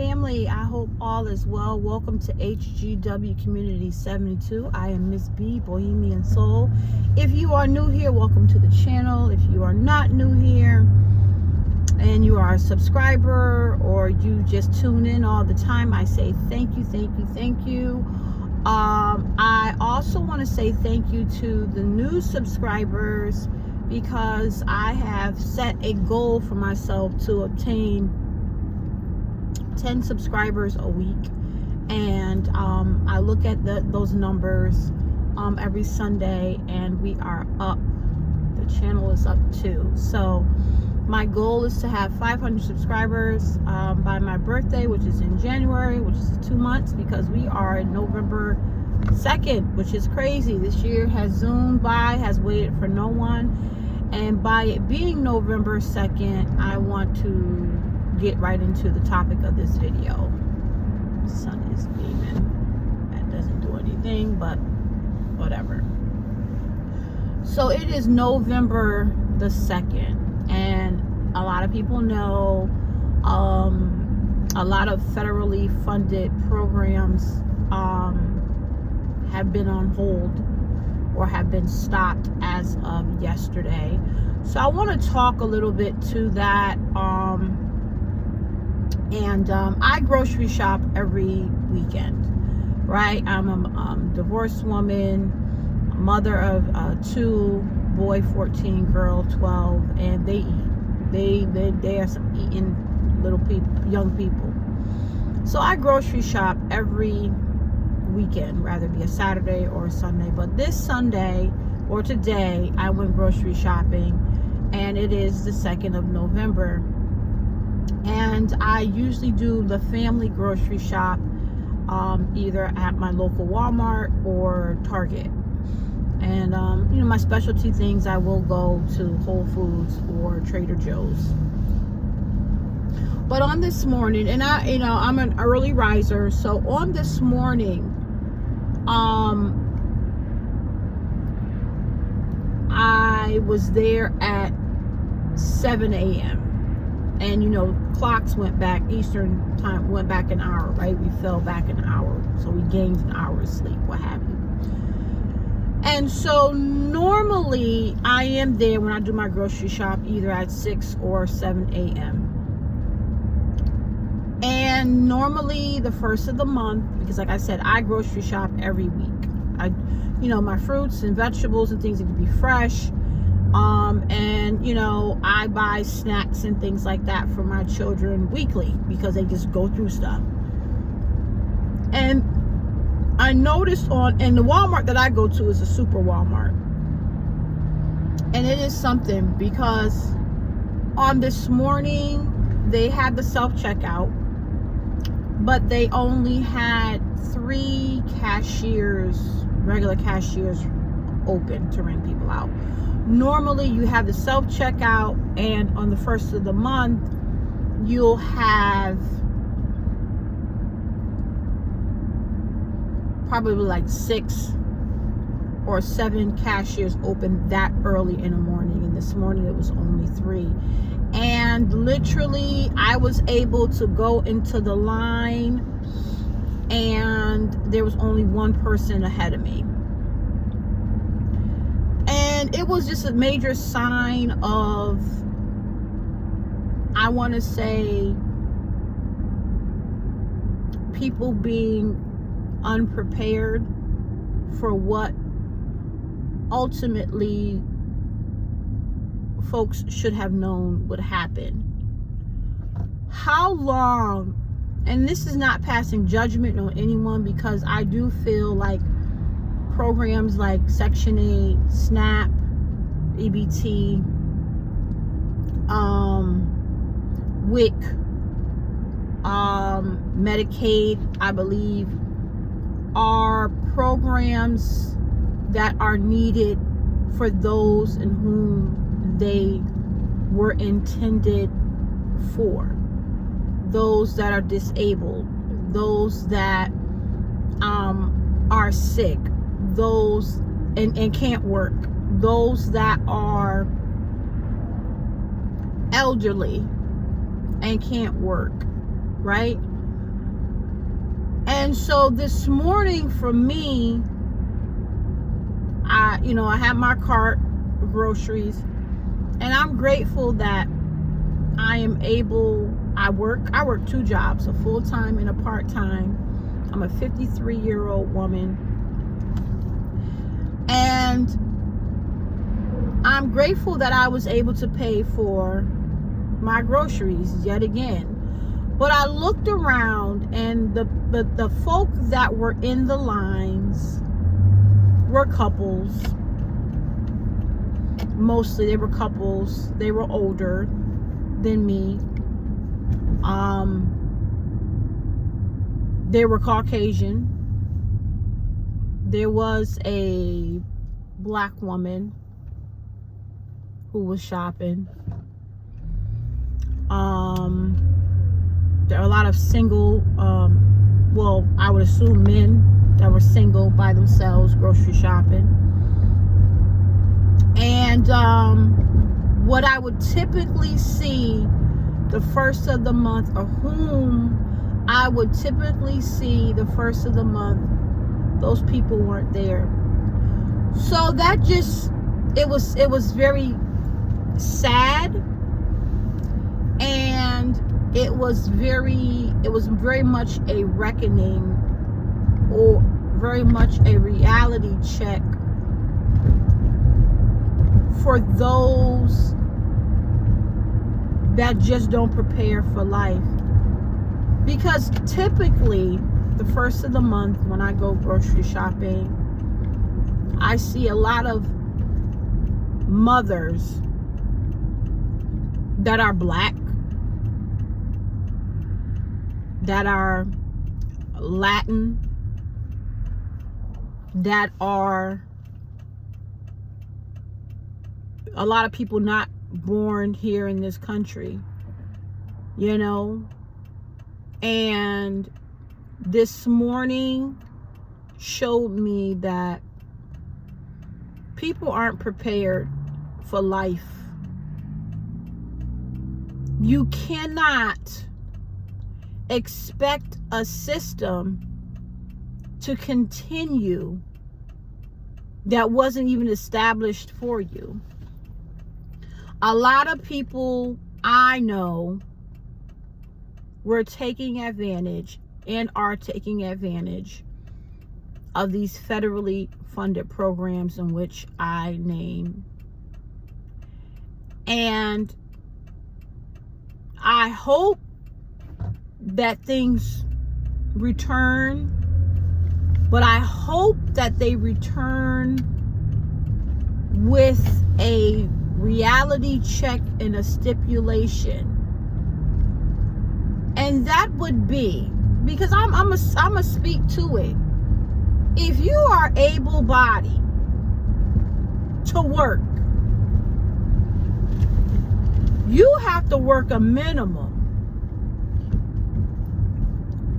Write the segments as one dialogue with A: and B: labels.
A: family, I hope all is well. Welcome to HGW Community 72. I am Miss B, Bohemian Soul. If you are new here, welcome to the channel. If you are not new here and you are a subscriber or you just tune in all the time, I say thank you, thank you, thank you. I also want to say thank you to the new subscribers because I have set a goal for myself to obtain 10 subscribers a week, and I look at those numbers every Sunday, and we are up. The channel is up too. So my goal is to have 500 subscribers by my birthday, which is in January, which is 2 months, because we are in November 2nd, which is crazy. This year has zoomed by, has waited for no one, and by it being November 2nd, I want to get right into the topic of this video. The sun is beaming. That doesn't do anything, but whatever. So it is November the 2nd, and a lot of people know a lot of federally funded programs have been on hold or have been stopped as of yesterday. So I want to talk a little bit to that. I grocery shop every weekend, right? I'm a divorced woman, mother of 2, boy 14, girl 12, and they eat. They are some eating little people, young people. So I grocery shop every weekend, rather be a Saturday or a Sunday. But this Sunday or today, I went grocery shopping, and it is the 2nd of November. And I usually do the family grocery shop either at my local Walmart or Target. And my specialty things, I will go to Whole Foods or Trader Joe's. But on this morning, and I'm an early riser, so on this morning, I was there at 7 a.m. And clocks went back, Eastern time went back an hour, right? We fell back an hour, so we gained an hour of sleep, what have you. And so normally I am there when I do my grocery shop either at 6 or 7 a.m. And normally the first of the month, because like I said, I grocery shop every week. My fruits and vegetables and things need to be fresh. I buy snacks and things like that for my children weekly because they just go through stuff. And I noticed and the Walmart that I go to is a super Walmart. And it is something because on this morning, they had the self-checkout, but they only had 3 regular cashiers open to ring people out. Normally you have the self-checkout, and on the first of the month you'll have probably like 6 or 7 cashiers open that early in the morning, and this morning it was only 3. And literally I was able to go into the line, and there was only one person ahead of me. And it was just a major sign of, I want to say, people being unprepared for what ultimately folks should have known would happen. How long, and this is not passing judgment on anyone, because I do feel like programs like Section 8, SNAP, EBT, WIC, Medicaid, I believe, are programs that are needed for those in whom they were intended for. Those that are disabled, those that are sick, those and can't work, those that are elderly and can't work, right? And so this morning for me, I had my cart of groceries, and I'm grateful that I work 2 jobs, a full-time and a part-time. I'm a 53-year-old woman, and I'm grateful that I was able to pay for my groceries yet again. But I looked around, and the folk that were in the lines were couples. Mostly they were couples. They were older than me. They were Caucasian. There was a black woman who was shopping. There are a lot of single, I would assume men that were single by themselves grocery shopping. And what I would typically see the first of the month, or whom I would typically see the first of the month, those people weren't there. So that it was very sad, and it was very much a reckoning, or very much a reality check for those that just don't prepare for life. Because typically the first of the month when I go grocery shopping, I see a lot of mothers that are black, that are Latin, that are a lot of people not born here in this country, and this morning showed me that people aren't prepared for life. You cannot expect a system to continue that wasn't even established for you. A lot of people I know were taking advantage and are taking advantage of these federally funded programs in which I name. And I hope that things return, but I hope that they return with a reality check and a stipulation. And that would be, because I'm a speak to it. If you are able-bodied to work, you have to work a minimum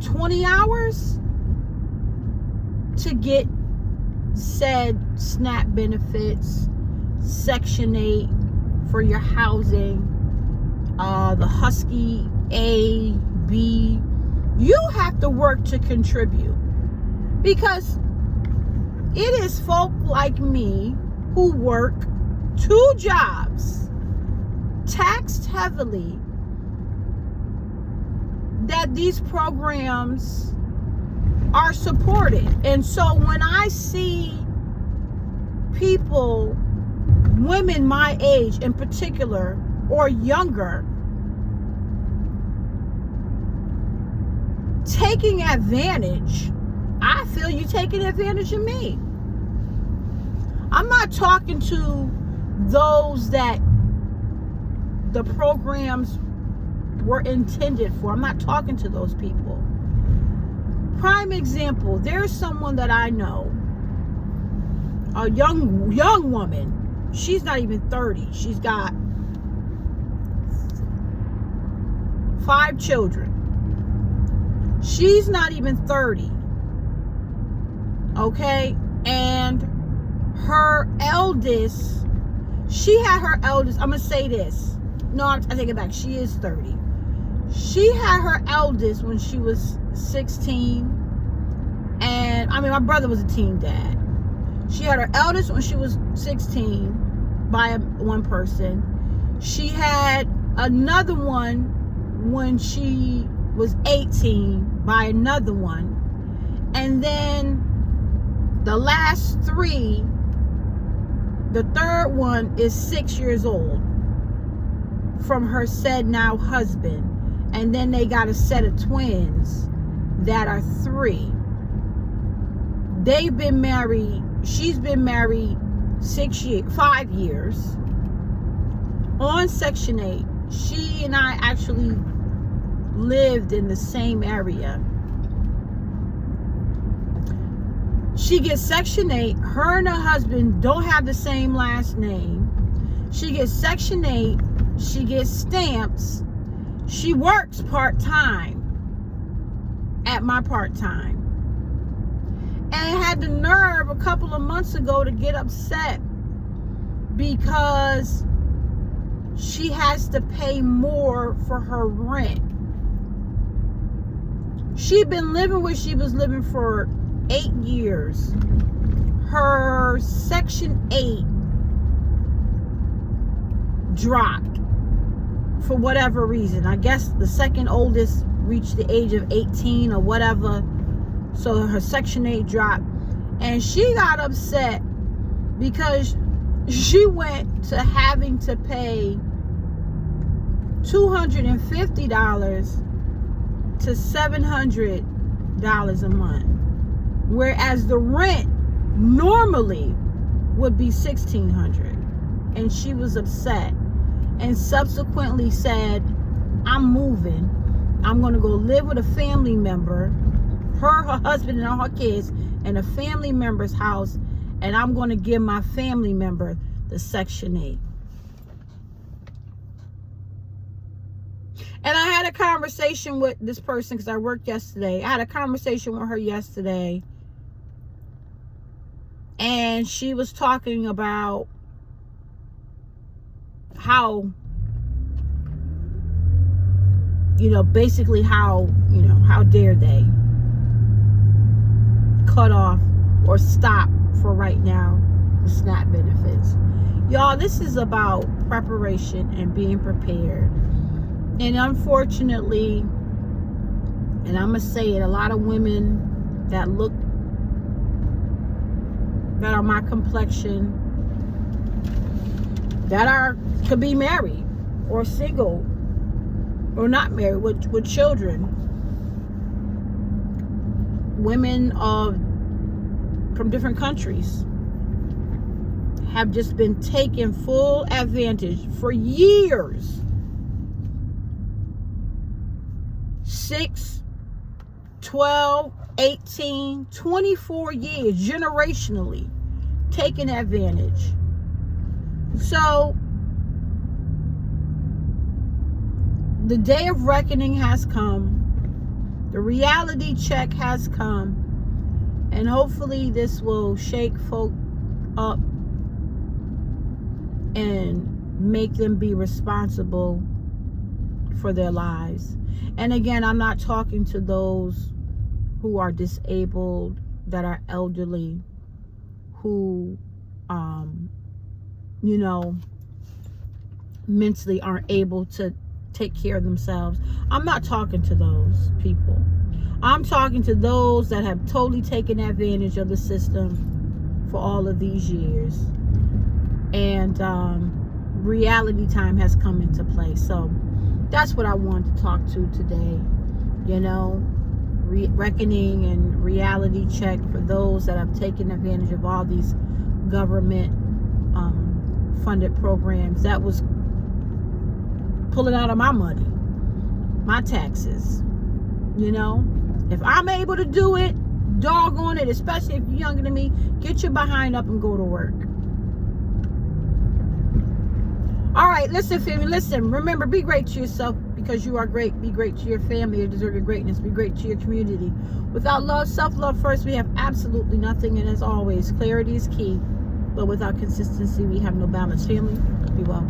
A: 20 hours to get said SNAP benefits, Section 8 for your housing, the Husky A, B. You have to work to contribute, because it is folk like me who work 2 jobs, taxed heavily, that these programs are supported. And so when I see people, women my age in particular, or younger, taking advantage, I feel you taking advantage of me. I'm not talking to those that the programs were intended for. I'm not talking to those people. Prime example, there's someone that I know, a young woman. She's not even 30. She's got 5 children. She's not even 30. Okay? And her eldest, I'm going to say this. No, I take it back. She is 30. She had her eldest when she was 16. And I mean, my brother was a teen dad. She had her eldest when she was 16 by one person. She had another one when she was 18 by another one. And then the last three, the third one is 6 years old from her said now husband. And then they got a set of twins that are 3. They've been married, she's been married 5 years. On Section 8, she and I actually lived in the same area. She gets Section 8. Her and her husband don't have the same last name. She gets Section 8. She gets stamps. She works part-time at my part-time. And had the nerve a couple of months ago to get upset because she has to pay more for her rent. She'd been living where she was living for 8 years. Her Section 8 dropped for whatever reason. I guess the second oldest reached the age of 18 or whatever. So her Section 8 dropped. And she got upset because she went to having to pay $250 to $700 a month. Whereas the rent normally would be $1,600. And she was upset. And subsequently said, I'm moving. I'm going to go live with a family member, her husband, and all her kids, in a family member's house. And I'm going to give my family member the Section 8. And I had a conversation with this person because I worked yesterday. I had a conversation with her yesterday. And she was talking about how, basically how dare they cut off or stop for right now the SNAP benefits. Y'all, this is about preparation and being prepared. And unfortunately, and I'm going to say it, a lot of women that are my complexion, that could be married or single or not married with children. Women from different countries have just been taken full advantage for years. 6, 12, 18, 24 years, generationally taken advantage. So the day of reckoning has come. The reality check has come. And hopefully this will shake folk up and make them be responsible for their lives. And again, I'm not talking to those who are disabled, that are elderly, who, mentally aren't able to take care of themselves. I'm not talking to those people. I'm talking to those that have totally taken advantage of the system for all of these years. And reality time has come into play. So that's what I wanted to talk to today. Reckoning and reality check for those that have taken advantage of all these government funded programs that was pulling out of my money, my taxes. If I'm able to do it, doggone it, especially if you're younger than me, get your behind up and go to work. All right, listen, family, listen. Remember, be great to yourself because you are great. Be great to your family. You deserve your greatness. Be great to your community. Without love, self-love first, we have absolutely nothing. And as always, clarity is key. But without consistency, we have no balance. Family, be well.